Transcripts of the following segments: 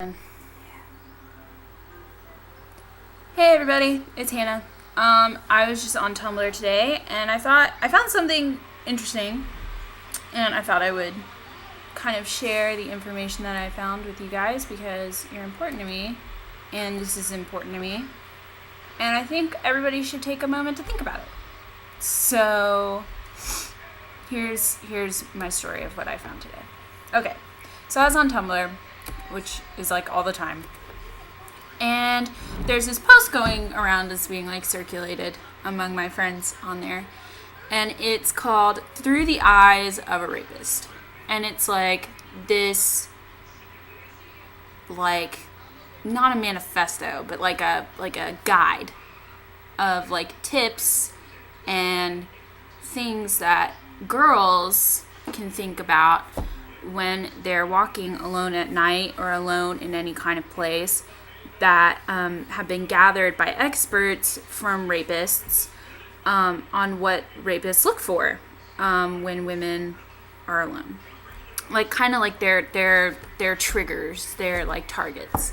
Hey everybody, it's Hannah. I was just on Tumblr today and I found something interesting and I thought I would kind of share the information that I found with you guys because you're important to me and this is important to me. And I think everybody should take a moment to think about it. So here's my story of what I found today. Okay, so I was on Tumblr, which is like all the time. And there's this post going around that's being like circulated among my friends on there. And it's called Through the Eyes of a Rapist. And it's like this, like, not a manifesto, but like a guide of like tips and things that girls can think about when they're walking alone at night or alone in any kind of place that have been gathered by experts from rapists on what rapists look for when women are alone. Like kind of like their triggers, their like targets.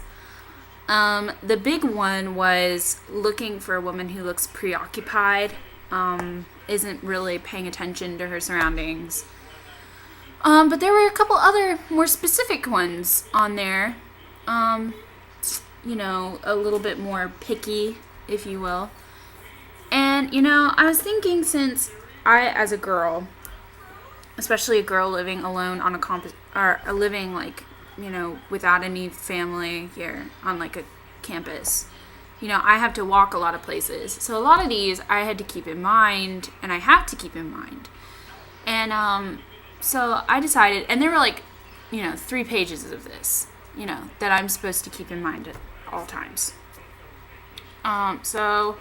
The big one was looking for a woman who looks preoccupied, isn't really paying attention to her surroundings. But there were a couple other more specific ones on there. A little bit more picky, if you will. And, I was thinking since I, as a girl, especially a girl living alone on living like, without any family here on like a campus, I have to walk a lot of places. So a lot of these I had to keep in mind, and I have to keep in mind. And, so I decided, and there were like, 3 pages of this, that I'm supposed to keep in mind at all times. So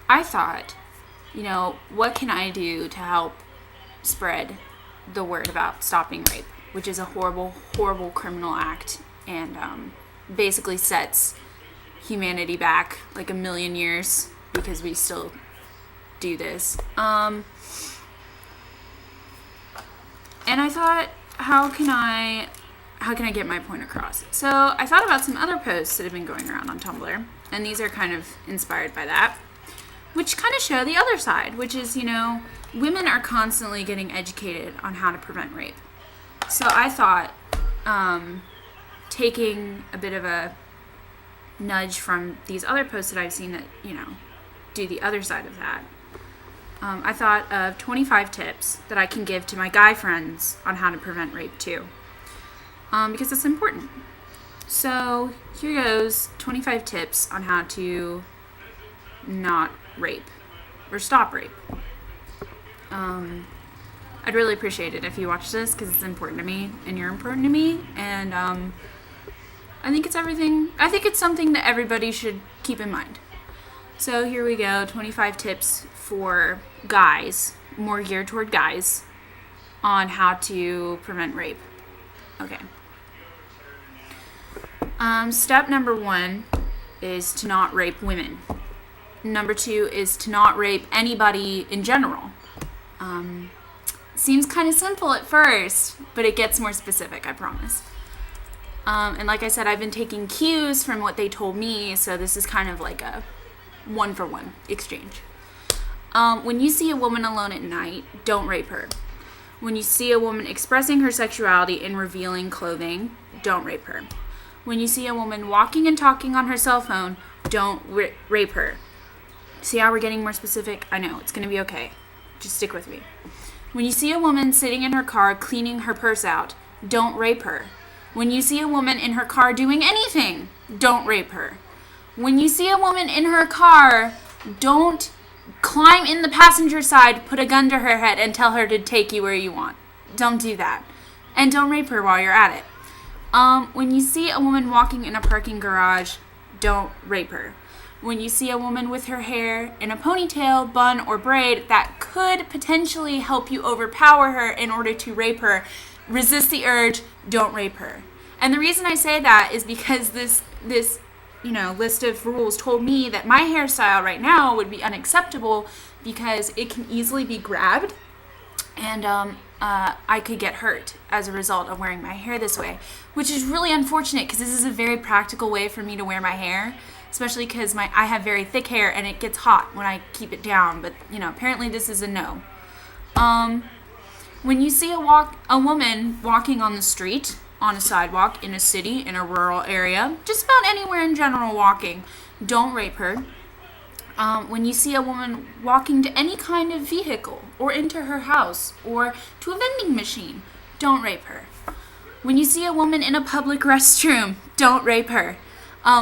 I thought, what can I do to help spread the word about stopping rape, which is a horrible, horrible criminal act and basically sets humanity back like a million years because we still do this. And I thought, how can I get my point across? So I thought about some other posts that have been going around on Tumblr, and these are kind of inspired by that, which kind of show the other side, which is, women are constantly getting educated on how to prevent rape. So I thought, taking a bit of a nudge from these other posts that I've seen that, do the other side of that, I thought of 25 tips that I can give to my guy friends on how to prevent rape too. Because it's important. So here goes 25 tips on how to not rape or stop rape. I'd really appreciate it if you watch this because it's important to me and you're important to me, and I think it's something that everybody should keep in mind. So here we go, 25 tips for guys, more geared toward guys, on how to prevent rape. Okay. Step number 1 is to not rape women. Number 2 is to not rape anybody in general. Seems kind of simple at first, but it gets more specific, I promise. And like I said, I've been taking cues from what they told me, so this is kind of like a one-for-one exchange. When you see a woman alone at night, don't rape her. When you see a woman expressing her sexuality in revealing clothing, don't rape her. When you see a woman walking and talking on her cell phone, don't rape her. See how we're getting more specific? I know, it's going to be okay. Just stick with me. When you see a woman sitting in her car cleaning her purse out, don't rape her. When you see a woman in her car doing anything, don't rape her. When you see a woman in her car, don't climb in the passenger side, put a gun to her head, and tell her to take you where you want. Don't do that. And don't rape her while you're at it. When you see a woman walking in a parking garage, don't rape her. When you see a woman with her hair in a ponytail, bun, or braid that could potentially help you overpower her in order to rape her, resist the urge, don't rape her. And the reason I say that is because this list of rules told me that my hairstyle right now would be unacceptable because it can easily be grabbed and I could get hurt as a result of wearing my hair this way, which is really unfortunate because this is a very practical way for me to wear my hair, especially because I have very thick hair and it gets hot when I keep it down. But apparently this is a no. When you see a woman walking on the street, on a sidewalk, in a city, in a rural area, just about anywhere in general walking, don't rape her. When you see a woman walking to any kind of vehicle or into her house or to a vending machine, don't rape her. When you see a woman in a public restroom, don't rape her.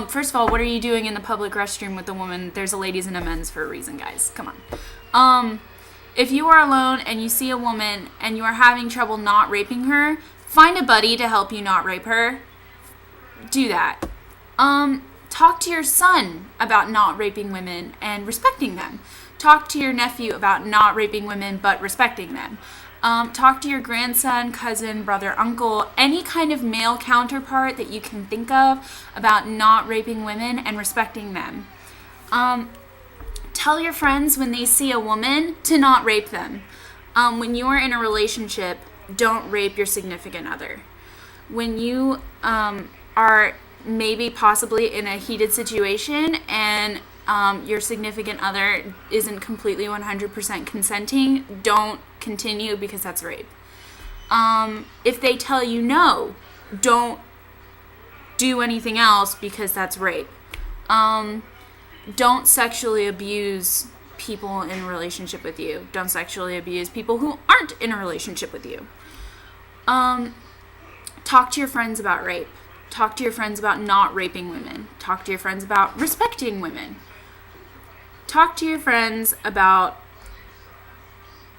First of all, what are you doing in the public restroom with a woman? There's a ladies and a men's for a reason, guys. Come on. If you are alone and you see a woman and you are having trouble not raping her, find a buddy to help you not rape her. Do that. Talk to your son about not raping women and respecting them. Talk to your nephew about not raping women but respecting them. Talk to your grandson, cousin, brother, uncle, any kind of male counterpart that you can think of about not raping women and respecting them. Tell your friends when they see a woman to not rape them. When you are in a relationship, don't rape your significant other. When you are maybe possibly in a heated situation and your significant other isn't completely 100% consenting, don't continue because that's rape. If they tell you no, don't do anything else because that's rape. Don't sexually abuse people in a relationship with you. Don't sexually abuse people who aren't in a relationship with you. Talk to your friends about rape. Talk to your friends about not raping women. Talk to your friends about respecting women. Talk to your friends about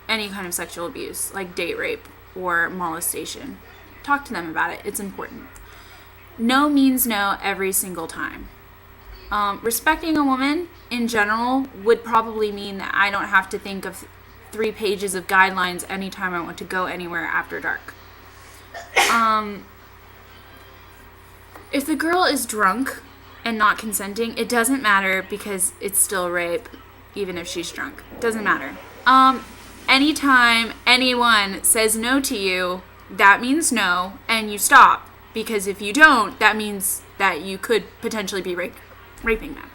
any kind of sexual abuse, like date rape or molestation. Talk to them about it. It's important. No means no every single time. Respecting a woman in general would probably mean that I don't have to think of 3 pages of guidelines anytime I want to go anywhere after dark. If the girl is drunk and not consenting, it doesn't matter because it's still rape, even if she's drunk. It doesn't matter. Anytime anyone says no to you, that means no, and you stop. Because if you don't, that means that you could potentially be raping them.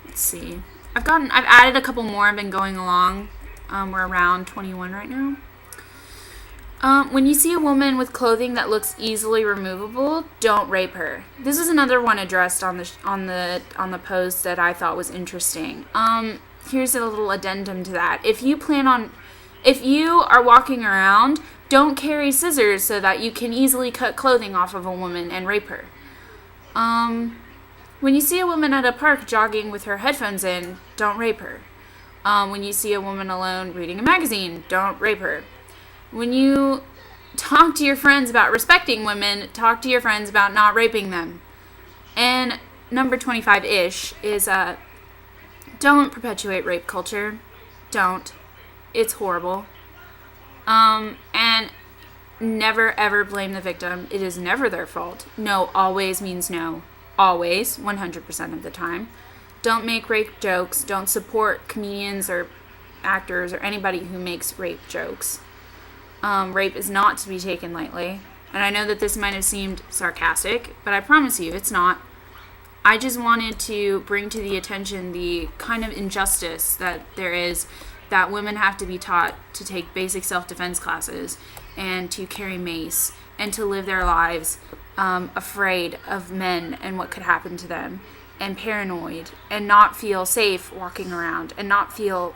Let's see. I've added a couple more. I've been going along. We're around 21 right now. When you see a woman with clothing that looks easily removable, don't rape her. This is another one addressed on the post that I thought was interesting. Here's a little addendum to that. If you are walking around, don't carry scissors so that you can easily cut clothing off of a woman and rape her. When you see a woman at a park jogging with her headphones in, don't rape her. When you see a woman alone reading a magazine, don't rape her. When you talk to your friends about respecting women, talk to your friends about not raping them. And number 25-ish is don't perpetuate rape culture. Don't. It's horrible. And never ever blame the victim. It is never their fault. No always means no. Always, 100% of the time. Don't make rape jokes. Don't support comedians or actors or anybody who makes rape jokes. Rape is not to be taken lightly. And I know that this might have seemed sarcastic, but I promise you it's not. I just wanted to bring to the attention the kind of injustice that there is, that women have to be taught to take basic self-defense classes and to carry mace and to live their lives afraid of men and what could happen to them and paranoid and not feel safe walking around and not feel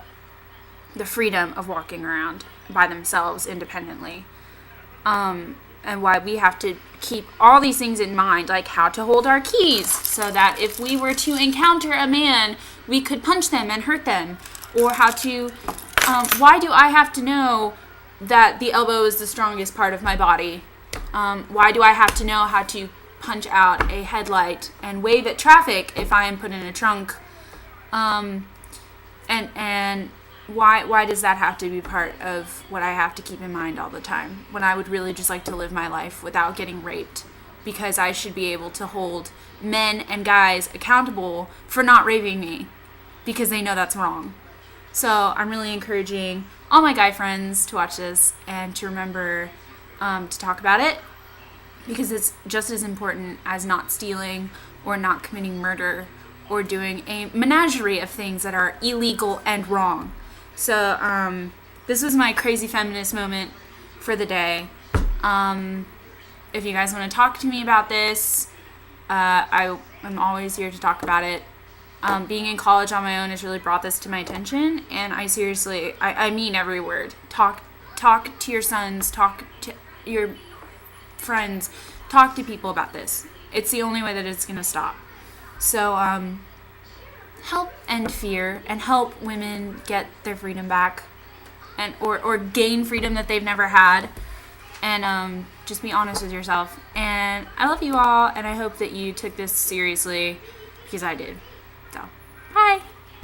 the freedom of walking around by themselves independently. And why we have to keep all these things in mind, like how to hold our keys so that if we were to encounter a man, we could punch them and hurt them. Or how to, why do I have to know that the elbow is the strongest part of my body? Why do I have to know how to punch out a headlight and wave at traffic if I am put in a trunk? And why does that have to be part of what I have to keep in mind all the time when I would really just like to live my life without getting raped? Because I should be able to hold men and guys accountable for not raping me because they know that's wrong. So I'm really encouraging all my guy friends to watch this and to remember to talk about it, because it's just as important as not stealing or not committing murder or doing a menagerie of things that are illegal and wrong. So this was my crazy feminist moment for the day. If you guys want to talk to me about this, I'm always here to talk about it. Being in college on my own has really brought this to my attention, and I mean every word. Talk to your sons, talk to your friends, talk to people about this. It's the only way that it's going to stop. So, help end fear and help women get their freedom back, and or gain freedom that they've never had, and just be honest with yourself. And I love you all, and I hope that you took this seriously, because I did. So, bye.